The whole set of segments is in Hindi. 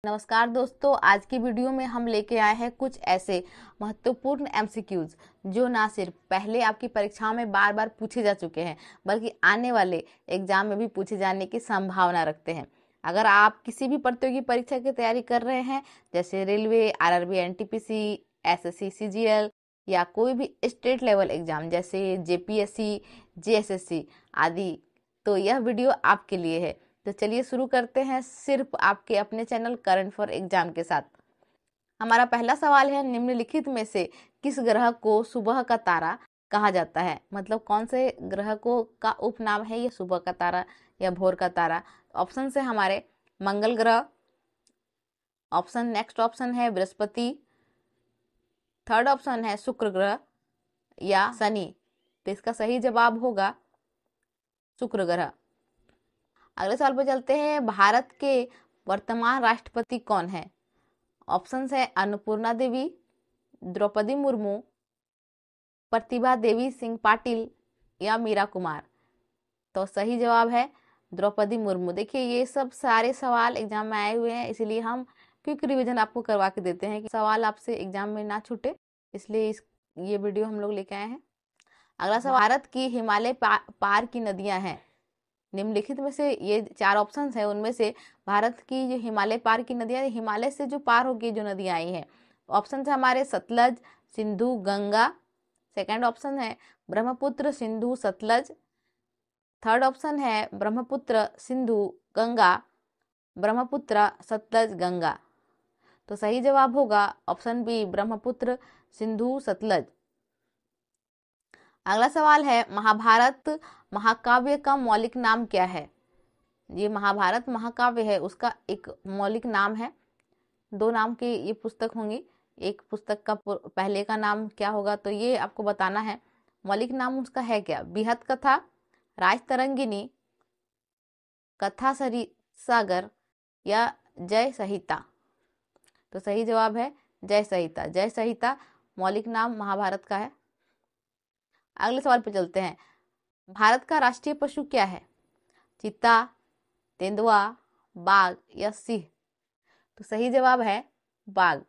नमस्कार दोस्तों, आज की वीडियो में हम लेके आए हैं कुछ ऐसे महत्वपूर्ण एमसीक्यूज जो ना सिर्फ पहले आपकी परीक्षा में बार बार पूछे जा चुके हैं बल्कि आने वाले एग्जाम में भी पूछे जाने की संभावना रखते हैं। अगर आप किसी भी प्रतियोगी परीक्षा की तैयारी कर रहे हैं जैसे railway, RRB, NTPC, SSC, CGL या कोई भी स्टेट लेवल एग्जाम जैसे जेपीएससी, जेएसएससी आदि, तो यह वीडियो आपके लिए है। तो चलिए शुरू करते हैं सिर्फ आपके अपने चैनल करंट फॉर एग्जाम के साथ। हमारा पहला सवाल है, निम्नलिखित में से किस ग्रह को सुबह का तारा कहा जाता है? मतलब कौन से ग्रह को का उपनाम है ये सुबह का तारा या भोर का तारा? ऑप्शन है हमारे मंगल ग्रह, नेक्स्ट ऑप्शन है बृहस्पति, थर्ड ऑप्शन है शुक्र ग्रह या शनि। तो इसका सही जवाब होगा शुक्र ग्रह। अगले सवाल पर चलते हैं, भारत के वर्तमान राष्ट्रपति कौन है? ऑप्शंस है अन्नपूर्णा देवी, द्रौपदी मुर्मू, प्रतिभा देवी सिंह पाटिल या मीरा कुमार। तो सही जवाब है द्रौपदी मुर्मू। देखिए ये सब सारे सवाल एग्जाम में आए हुए हैं, इसलिए हम क्विक रिवीजन आपको करवा के देते हैं कि सवाल आपसे एग्जाम में ना छूटे, इसलिए ये वीडियो हम लोग लेके आए हैं। अगला सवाल, भारत की हिमालय पार की नदियां हैं। निम्नलिखित में से ये चार ऑप्शंस है, उनमें से भारत की जो हिमालय पार की नदियां, हिमालय से जो पार होगी जो नदियां आई हैं, ऑप्शन है हमारे सतलज, सिंधु, गंगा। सेकंड ऑप्शन है ब्रह्मपुत्र, सिंधु, सतलज। थर्ड ऑप्शन है ब्रह्मपुत्र, सिंधु, गंगा, ब्रह्मपुत्र, सतलज, गंगा। तो सही जवाब होगा ऑप्शन बी, ब्रह्मपुत्र, सिंधु, सतलज। अगला सवाल है, महाभारत महाकाव्य का मौलिक नाम क्या है? ये महाभारत महाकाव्य है, उसका एक मौलिक नाम है। दो नाम की ये पुस्तक होंगी, एक पुस्तक का पहले का नाम क्या होगा तो ये आपको बताना है। मौलिक नाम उसका है क्या? बृहत कथा, राजतरंगिणी, कथा सागर या जय संहिता। तो सही जवाब है जय संहिता। जय संहिता मौलिक नाम महाभारत का है। अगले सवाल पर चलते हैं, भारत का राष्ट्रीय पशु क्या है? चीता, तेंदुआ, बाघ या सिंह। तो सही जवाब है बाघ।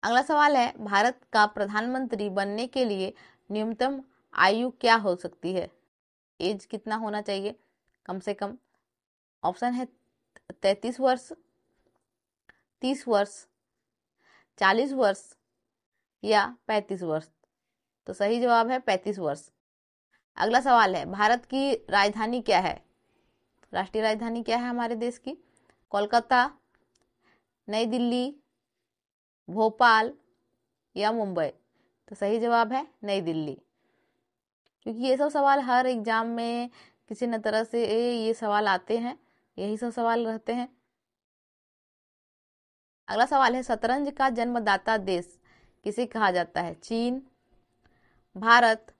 अगला सवाल है, भारत का प्रधानमंत्री बनने के लिए न्यूनतम आयु क्या हो सकती है? एज कितना होना चाहिए कम से कम? ऑप्शन है 33 वर्ष, 30 वर्ष, 40 वर्ष या 35 वर्ष। तो सही जवाब है 35 वर्ष। अगला सवाल है, भारत की राजधानी क्या है? राष्ट्रीय राजधानी क्या है हमारे देश की? कोलकाता, नई दिल्ली, भोपाल या मुंबई। तो सही जवाब है नई दिल्ली, क्योंकि ये सब सवाल हर एग्जाम में किसी न तरह से ये सवाल आते हैं, यही सब सवाल रहते हैं। अगला सवाल है, शतरंज का जन्मदाता देश किसे कहा जाता है? चीन, भारत,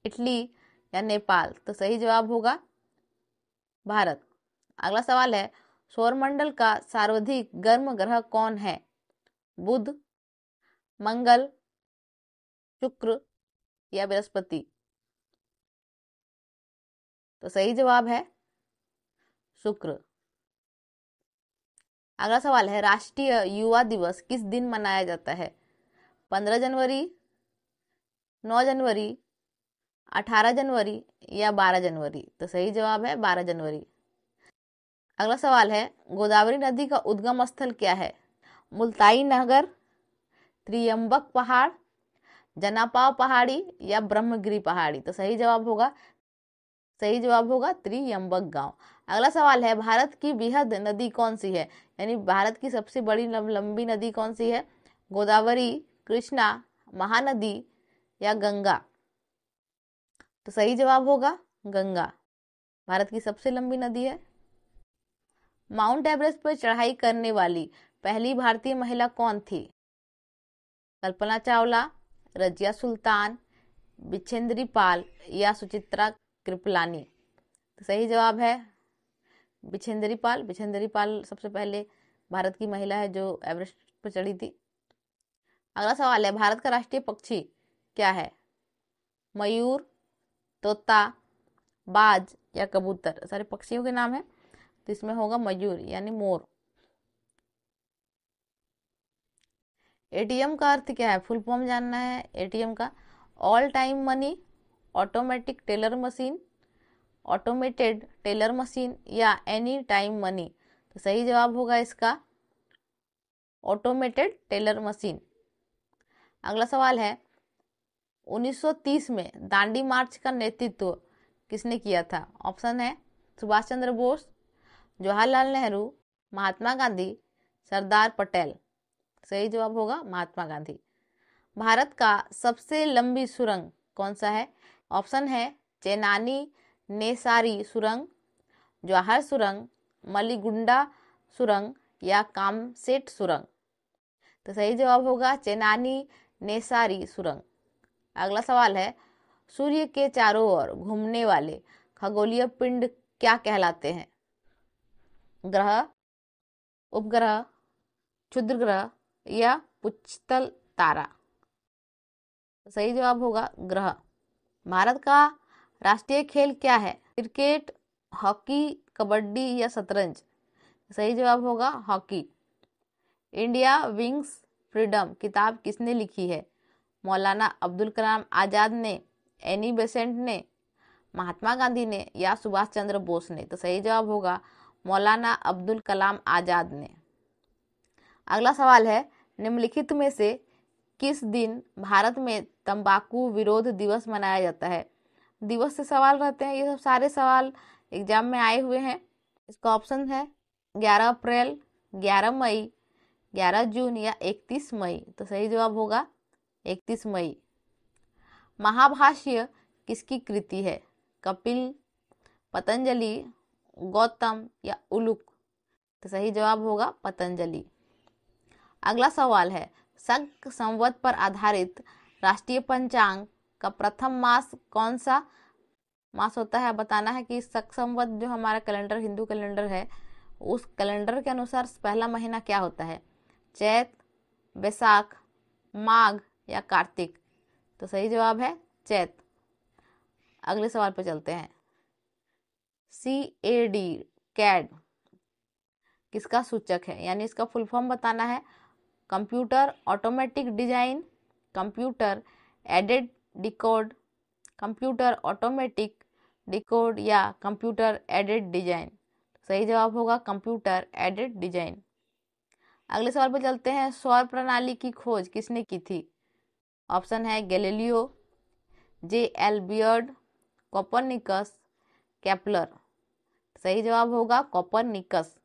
इटली या नेपाल। तो सही जवाब होगा भारत। अगला सवाल है, सौरमंडल का सर्वाधिक गर्म ग्रह कौन है? बुध, मंगल, शुक्र या बृहस्पति। तो सही जवाब है शुक्र। अगला सवाल है, राष्ट्रीय युवा दिवस किस दिन मनाया जाता है? 15 जनवरी, 9 जनवरी, 18 जनवरी या 12 जनवरी। तो सही जवाब है 12 जनवरी। अगला सवाल है, गोदावरी नदी का उद्गम स्थल क्या है? मुल्ताई नगर, त्रियंबक पहाड़, जनापाव पहाड़ी या ब्रह्मगिरी पहाड़ी। तो सही जवाब होगा त्रियंबक गांव। अगला सवाल है, भारत की बृहद नदी कौन सी है? यानी भारत की सबसे बड़ी लंबी नदी कौन सी है? गोदावरी, कृष्णा, महानदी या गंगा। तो सही जवाब होगा गंगा, भारत की सबसे लंबी नदी है। माउंट एवरेस्ट पर चढ़ाई करने वाली पहली भारतीय महिला कौन थी? कल्पना चावला, रजिया सुल्तान, बिछेंद्री पाल या सुचित्रा कृपलानी। तो सही जवाब है बिछेंद्री पाल। बिछेंद्री पाल सबसे पहले भारत की महिला है जो एवरेस्ट पर चढ़ी थी। अगला सवाल है, भारत का राष्ट्रीय पक्षी क्या है? मयूर, तोता, बाज या कबूतर। सारे पक्षियों के नाम है, तो इसमें होगा मयूर यानी मोर। एटीएम का अर्थ क्या है, फुल फॉर्म जानना है एटीएम का। All time money, automatic teller machine, automated teller machine या एनी टाइम मनी। तो सही जवाब होगा इसका ऑटोमेटेड टेलर मशीन। अगला सवाल है 1930 में दांडी मार्च का नेतृत्व किसने किया था? ऑप्शन है सुभाष चंद्र बोस, जवाहरलाल नेहरू, महात्मा गांधी, सरदार पटेल। सही जवाब होगा महात्मा गांधी। भारत का सबसे लंबी सुरंग कौन सा है? ऑप्शन है चेनानी नेसारी सुरंग, जवाहर सुरंग, मलीगुंडा सुरंग या कामसेट सुरंग। तो सही जवाब होगा चेनानी नेसारी सुरंग। अगला सवाल है सूर्य के चारों ओर घूमने वाले खगोलीय पिंड क्या कहलाते हैं? ग्रह, उपग्रह, क्षुद्र ग्रह या पुच्छतल तारा। सही जवाब होगा ग्रह। भारत का राष्ट्रीय खेल क्या है? क्रिकेट, हॉकी, कबड्डी या शतरंज। सही जवाब होगा हॉकी। इंडिया विंग्स फ्रीडम किताब किसने लिखी है? मौलाना अब्दुल कलाम आज़ाद ने, एनी बेसेंट ने, महात्मा गांधी ने या सुभाष चंद्र बोस ने। तो सही जवाब होगा मौलाना अब्दुल कलाम आज़ाद ने। अगला सवाल है निम्नलिखित में से किस दिन भारत में तंबाकू विरोध दिवस मनाया जाता है? दिवस से सवाल रहते हैं, ये सब सारे सवाल एग्जाम में आए हुए हैं। इसका ऑप्शन है 11 अप्रैल, 11 मई, 11 जून या 31 मई। तो सही जवाब होगा 31 मई। महाभाष्य किसकी कृति है? कपिल, पतंजलि, गौतम या उलुक। तो सही जवाब होगा पतंजलि। अगला सवाल है शक संवत पर आधारित राष्ट्रीय पंचांग का प्रथम मास कौन सा मास होता है? बताना है कि शक संवत जो हमारा कैलेंडर हिंदू कैलेंडर है उस कैलेंडर के अनुसार पहला महीना क्या होता है? चैत, बैसाख, माघ या कार्तिक। तो सही जवाब है चैत। अगले सवाल पर चलते हैं। CAD कैड किसका सूचक है? यानी इसका फुल फॉर्म बताना है। Computer automatic design, computer aided decode, computer automatic decode या कंप्यूटर एडेड डिजाइन। सही जवाब होगा कंप्यूटर एडेड डिजाइन। अगले सवाल पर चलते हैं। सौर प्रणाली की खोज किसने की थी? ऑप्शन है Galileo, JL beard, Copernicus, Kepler. सही जवाब होगा कोपरनिकस।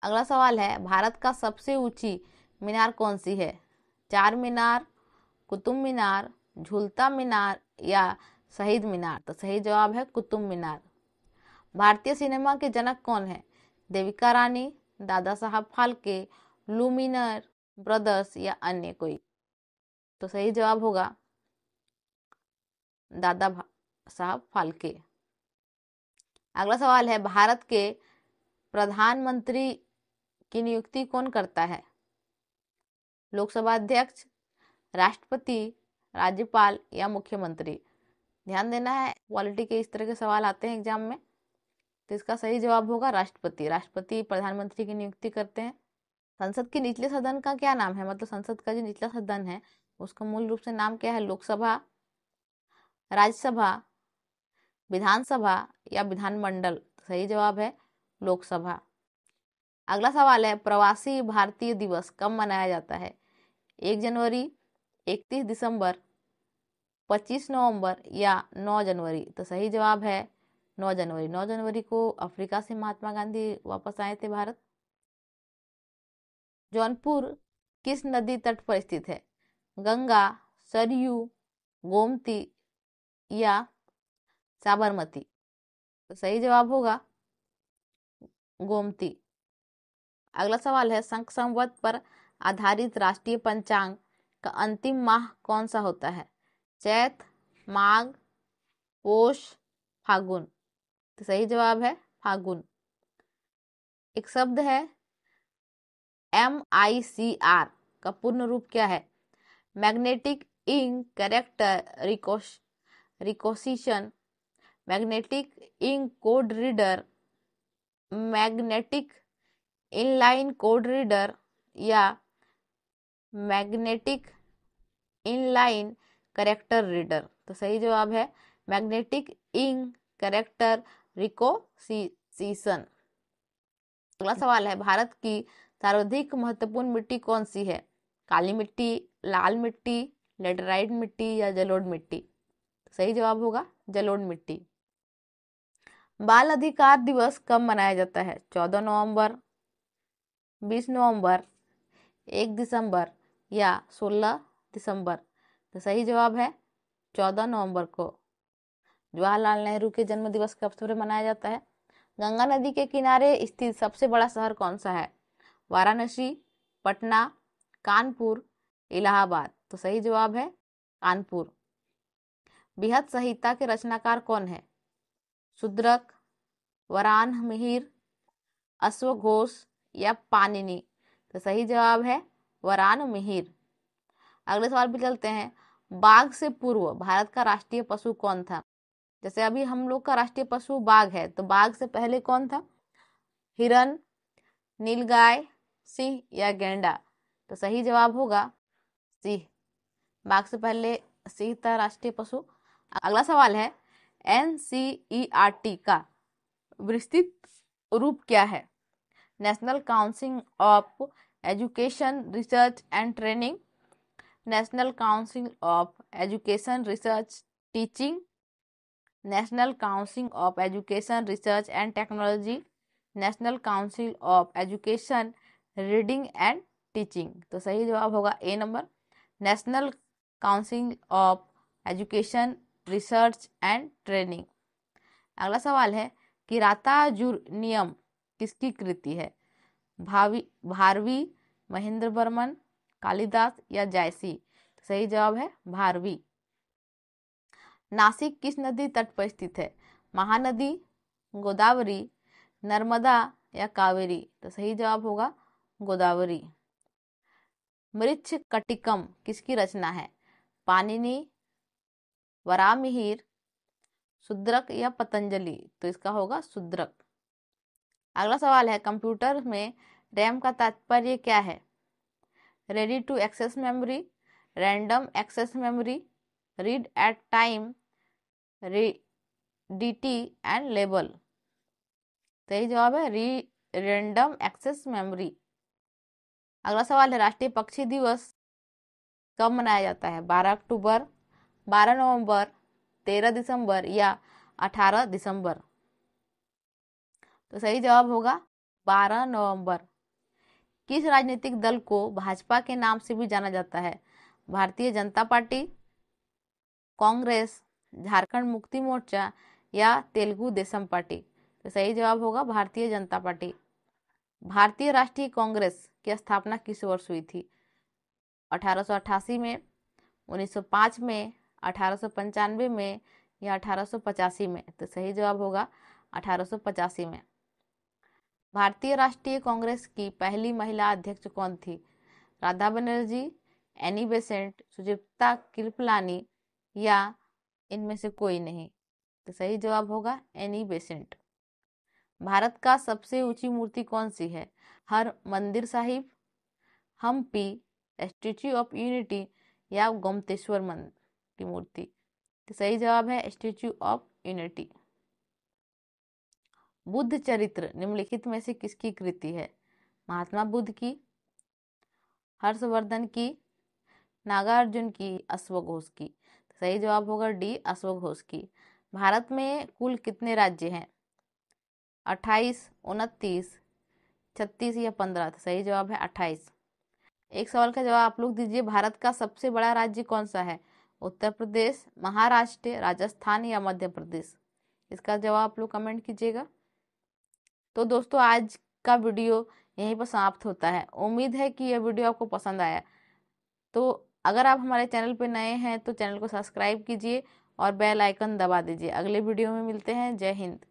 अगला सवाल है भारत का सबसे ऊंची मीनार कौन सी है? चार मीनार, कुतुब मीनार, झूलता मीनार या शहीद मीनार। तो सही जवाब है कुतुब मीनार। भारतीय सिनेमा के जनक कौन है? देविका रानी, दादा साहब फाल्के, लुमिनर ब्रदर्स या अन्य कोई। तो सही जवाब होगा दादा साहब फाल्के। अगला सवाल है भारत के प्रधानमंत्री की नियुक्ति कौन करता है? लोकसभा अध्यक्ष, राष्ट्रपति, राज्यपाल या मुख्यमंत्री। ध्यान देना है पॉलिटी के इस तरह के सवाल आते हैं एग्जाम में। तो इसका सही जवाब होगा राष्ट्रपति। राष्ट्रपति प्रधानमंत्री की नियुक्ति करते हैं। संसद के निचले सदन का क्या नाम है? मतलब संसद का जो निचला सदन है उसका मूल रूप से नाम क्या है? लोकसभा, राज्यसभा, विधानसभा या विधानमंडल। सही जवाब है लोकसभा। अगला सवाल है प्रवासी भारतीय दिवस कब मनाया जाता है? 1 जनवरी, 31 दिसंबर, 25 नवंबर या 9 जनवरी। तो सही जवाब है 9 जनवरी। 9 जनवरी को अफ्रीका से महात्मा गांधी वापस आए थे भारत। जौनपुर किस नदी तट पर स्थित है? गंगा, सरयू, गोमती या साबरमती। तो सही जवाब होगा गोमती। अगला सवाल है शक संवत पर आधारित राष्ट्रीय पंचांग का अंतिम माह कौन सा होता है? चैत, माघ, पोष, फागुन। तो सही जवाब है फागुन। एक शब्द है MICR का पूर्ण रूप क्या है? Magnetic ink character recognition, magnetic ink code reader, magnetic inline code reader या मैग्नेटिक इनलाइन कैरेक्टर रीडर। तो सही जवाब है मैग्नेटिक इंक कैरेक्टर रिकॉग्निशन। अगला सवाल है, भारत की सर्वाधिक महत्वपूर्ण मिट्टी कौन सी है? काली मिट्टी, लाल मिट्टी, लेटराइट मिट्टी या जलोढ़ मिट्टी? सही जवाब होगा जलोढ़ मिट्टी। बाल अधिकार दिवस कब मनाया जाता है? 14 नवंबर, 20 नवंबर, 1 दिसंबर या 16 दिसंबर? तो सही जवाब है 14 नवंबर को जवाहरलाल नेहरू के जन्म दिवस के अवसर पर मनाया जाता है। गंगा नदी के किनारे स्थित सबसे बड़ा शहर कौन सा है? वाराणसी, पटना, कानपुर, इलाहाबाद? तो सही जवाब है कानपुर। बृहत संहिता के रचनाकार कौन है? शूद्रक, वरान मिहिर, अश्वघोष या पाणिनि? तो सही जवाब है वरान मिहिर। अगले सवाल पे चलते हैं, बाघ से पूर्व भारत का राष्ट्रीय पशु कौन था? जैसे अभी हम लोग का राष्ट्रीय पशु बाघ है, तो बाघ से पहले कौन था? हिरन, नीलगाय, सिंह या गैंडा? तो सही जवाब होगा सिंह। बाघ से पहले सिंह था राष्ट्रीय पशु। अगला सवाल है, NCERT का विस्तृत रूप क्या है? National council of education research and training, national council of education research teaching, national council of education research and technology, national council of education reading and teaching? तो सही जवाब होगा A number, national council of education research and training. अगला सवाल है, किरातार्जुन नियम किसकी कृति है? भारवी, महेंद्र बर्मन, कालिदास या जायसी? तो सही जवाब है भारवी। नासिक किस नदी तट पर स्थित है? महानदी, गोदावरी, नर्मदा या कावेरी? तो सही जवाब होगा गोदावरी। मृच्छकटिकम किसकी रचना है? पाणिनि, वराहमिहिर, शूद्रक या पतंजलि? तो इसका होगा शूद्रक। अगला सवाल है, कंप्यूटर में रैम का तात्पर्य क्या है? Ready to access memory, random access memory, read at time, DT and label? सही जवाब है रैंडम एक्सेस मेमोरी। अगला सवाल है, राष्ट्रीय पक्षी दिवस कब मनाया जाता है? 12 अक्टूबर, 12 नवंबर, 13 दिसंबर या 18 दिसंबर? तो सही जवाब होगा 12 नवंबर। किस राजनीतिक दल को भाजपा के नाम से भी जाना जाता है? भारतीय जनता पार्टी, कांग्रेस, झारखंड मुक्ति मोर्चा या तेलुगु देशम पार्टी? तो सही जवाब होगा भारतीय जनता पार्टी। भारतीय राष्ट्रीय कांग्रेस की स्थापना किस वर्ष हुई थी? 1888 में, 1905 में, 1895 में या 1885 में? तो सही जवाब होगा 1885 में। भारतीय राष्ट्रीय कांग्रेस की पहली महिला अध्यक्ष कौन थी? राधा बनर्जी, एनी बेसेंट, सुचित्रा कृपलानी या इनमें से कोई नहीं? तो सही जवाब होगा एनी बेसेंट। भारत का सबसे ऊंची मूर्ति कौन सी है? Har Mandir Sahib, Hampi, Statue of Unity या गोमतेश्वर मंदिर की मूर्ति? तो सही जवाब है स्टैच्यू ऑफ यूनिटी। बुद्ध चरित्र निम्नलिखित में से किसकी कृति है? महात्मा बुद्ध की, हर्षवर्धन की, नागार्जुन की, अश्वघोष की? सही जवाब होगा डी, अश्वघोष की। भारत में कुल कितने राज्य हैं? 28, 29, 36 या 15? तो सही जवाब है 28। एक सवाल का जवाब आप लोग दीजिए, भारत का सबसे बड़ा राज्य कौन सा है? उत्तर प्रदेश, महाराष्ट्र, राजस्थान या मध्य प्रदेश? इसका जवाब आप लोग कमेंट कीजिएगा। तो दोस्तों आज का वीडियो यहीं पर समाप्त होता है। उम्मीद है कि यह वीडियो आपको पसंद आया। तो अगर आप हमारे चैनल पर नए हैं तो चैनल को सब्सक्राइब कीजिए और बेल आइकन दबा दीजिए। अगले वीडियो में मिलते हैं। जय हिंद।